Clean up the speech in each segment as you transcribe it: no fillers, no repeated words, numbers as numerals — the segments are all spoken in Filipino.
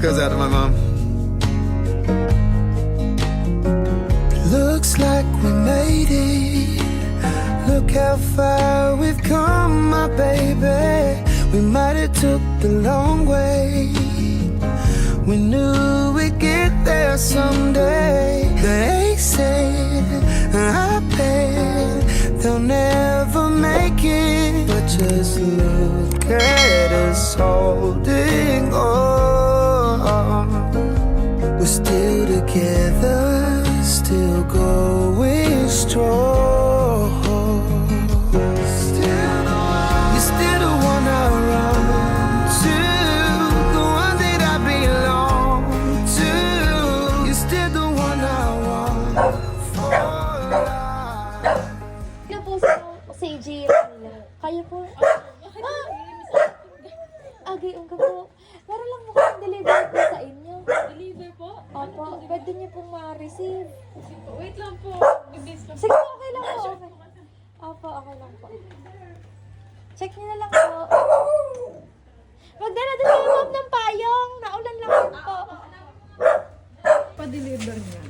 goes out to my mom. Looks like we made it. Look how far we've come, my baby. We might have took the long way. We knew we'd get there someday. They said, I bet they'll never make it. But just look at us holding on. We're still together, still going strong. You're still the one I run to, the one that I belong to. You're still the one I want for life. Kaya po si Gia nila. Kaya po. Agay, ang po. Meron lang mo kayong deliver po sa inyo. Deliver po? Opo, pwede niyo pong ma-receive. Wait lang po. Bibis lang. Sige, okay lang po. Okay. Opo, okay lang po. Check niyo na lang po. Magdala din kayo, ma'am, ng payong. Naulan lang po. Pa-deliver niya.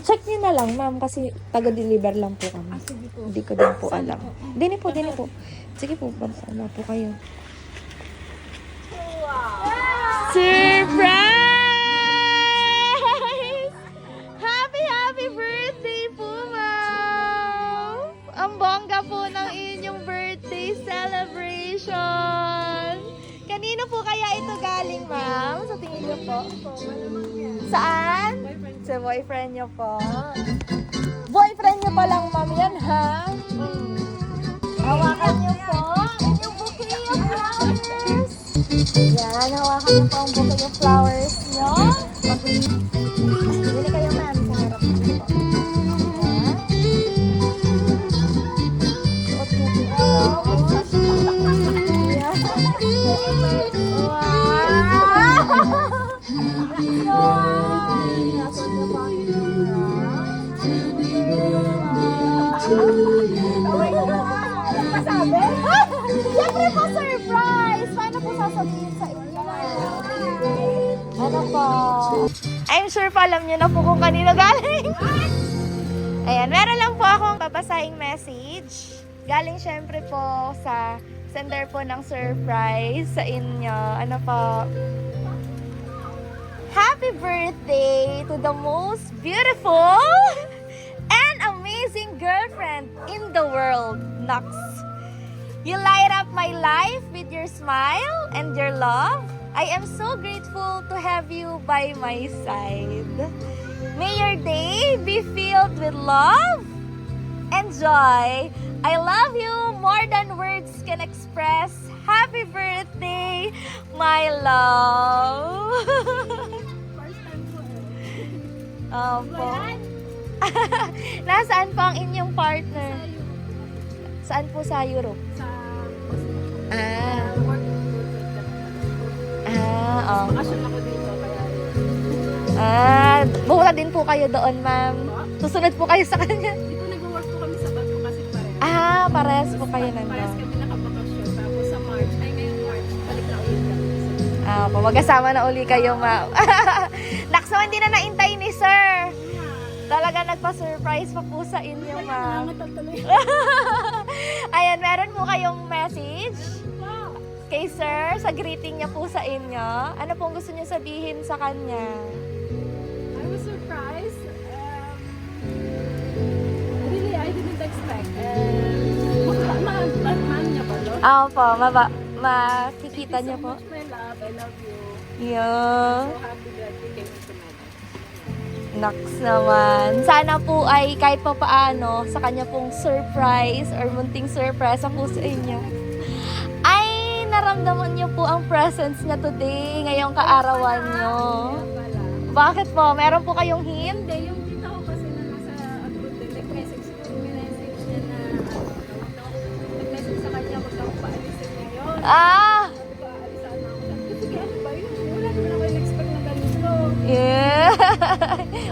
Check niyo na lang, ma'am, kasi taga-deliver lang po kami. Sige po. Hindi ko din po alam. Dini po. Sige po, wala po kayo. Surprise! Happy birthday po, ma'am! Ang bongga po ng inyong birthday celebration! Kanino po kaya ito galing, ma'am? Sa tingin niyo po? Saan? Sa boyfriend niyo po. Boyfriend niyo pa lang, ma'am, yan, ha? Hawakan niyo po inyong bouquet of flowers. Yan, hawakan niyo po ang bouquet of flowers niyo. Bili kayo, ma'am, sa harap niyo po. Yan. Suot niyo po. Yan. Wow! Suot niyo po ang masabi? Siyempre po, surprise! Paano po sasabihin sa inyo? Ano po? I'm sure pa alam niyo na po kung kanino galing. Ayan, meron lang po akong babasahing message. Galing siyempre po sa sender po ng surprise sa inyo. Ano po? Happy birthday to the most beautiful and amazing girlfriend in the world, Nox. You light up my life with your smile and your love. I am so grateful to have you by my side. May your day be filled with love and joy. I love you more than words can express. Happy birthday, my love. First time po eh. Opo. Nasaan po ang inyong partner? Saan po sa Europe? Sa Ah. work. Oh. Bakasyon ako dito kaya Buhula din po kayo doon, ma'am. Susunod po kayo sa kanya. dito nag-work po kami sa Bato kasi pareho. Parehas po kayo Parehas nandun. kami nakabakasyon. Tapos sa March, ngayong March, balik na ulit kami. Magkasama na uli kayo, ma'am. Nakso, hindi na naintay ni sir. Talaga nagpa-surprise pa po sa inyo, ma'am. Ayan, meron po kayong message kay sir sa greeting niya po sa inyo. Ano pong gusto niyo sabihin sa kanya? I was surprised. Really, I didn't expect. Man niya pa, no? Opo, makikita niyo po. Thank you so much, my love. I love you. Yeah. So happy that you came into my life. Naks naman. Sana po ay kahit pa paano sa kanya pong surprise or munting surprise po sa inyo. Ay, naramdaman niyo po ang presence niya today, ngayong kaarawan niyo. Bakit po? Meron po kayong hint? Hindi, yung tita ko kasi na nasa abroad din, nag-message siguro, minessage niya na, nag-message sa kanya, wag ako paalisin ngayon. Ah! Sabi ko, aalisan na ako. Sige, ano ba yun? Wala naman ako in-expect na ganito. Yeah.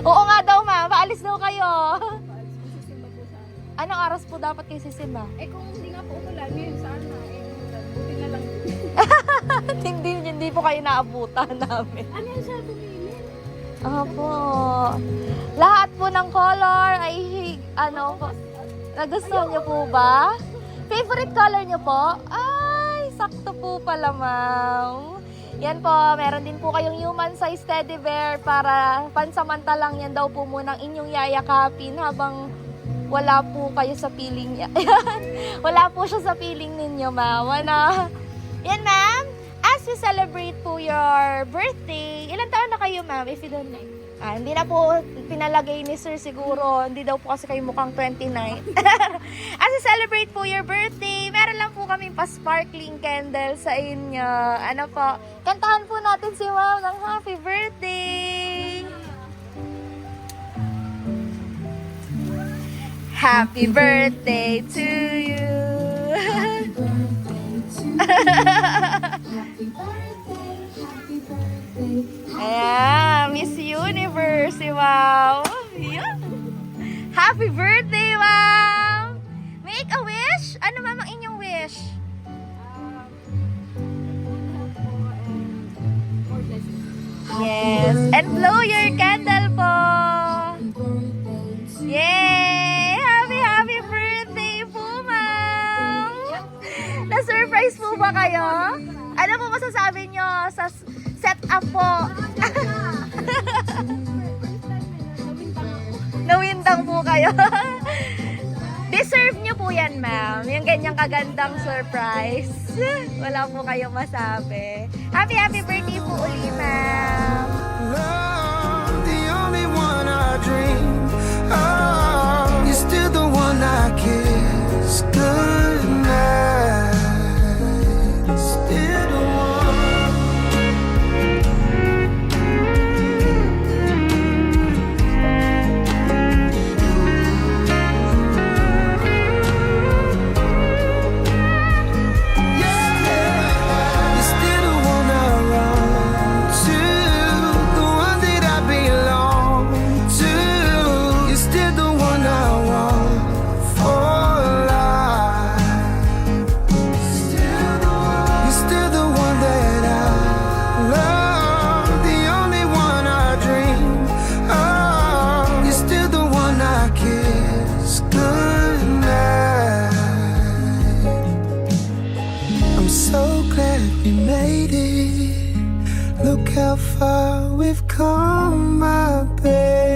Oo nga daw, ma'am. Paalis daw kayo. Paalis mo si Simba po sana. Anong oras po dapat kayo sisimba? Kung hindi nga po umulan, ngayon sana, buti na lang. hindi po po kayo naabutan namin. Ano yan siya pumili? Opo. Lahat po ng color ay nagustuhan niyo po ba? Favorite color niyo po? Ay, sakto po pala, ma'am. Yan po, meron din po kayong human size teddy bear para pansamantalang yan daw po munang inyong yayakapin habang wala po kayo sa piling niya. Wala po siya sa piling ninyo, ma'am. Yan, ma'am. As we celebrate po your birthday, ilan taon na kayo, ma'am? If you don't know. Hindi na po pinalagay ni sir siguro. Hindi daw po kasi kayo mukhang 29. As we celebrate po your birthday, meron lang po kaming pa-sparkling candle sa inyo. Ano po? Kantahan po natin si ma'am ng happy birthday! Happy birthday to you! Ayan, Miss Universe, wow! Yan. Happy birthday, ma'am! Make a wish? Ano ma'am ang inyong wish? Yes, and blow your candle po! Yay! Happy birthday po, ma'am! Na-surprise po ba kayo? Ano po masasabi nyo sa setup po? Nawindang po kayo. Deserve nyo po yan, ma'am. Yung ganyang kagandang surprise. Wala po kayong masabi. Happy birthday po uli, ma'am. Love, the only one I dream of. You're still the one I kiss goodnight. Still the one. You're still the one I run to, the one that I belong to. You're still the one I want for life. You're still the one that I love, the only one I dream of. You're still the one I kiss goodnight. I'm so glad we made it. Look how far we've come, my baby.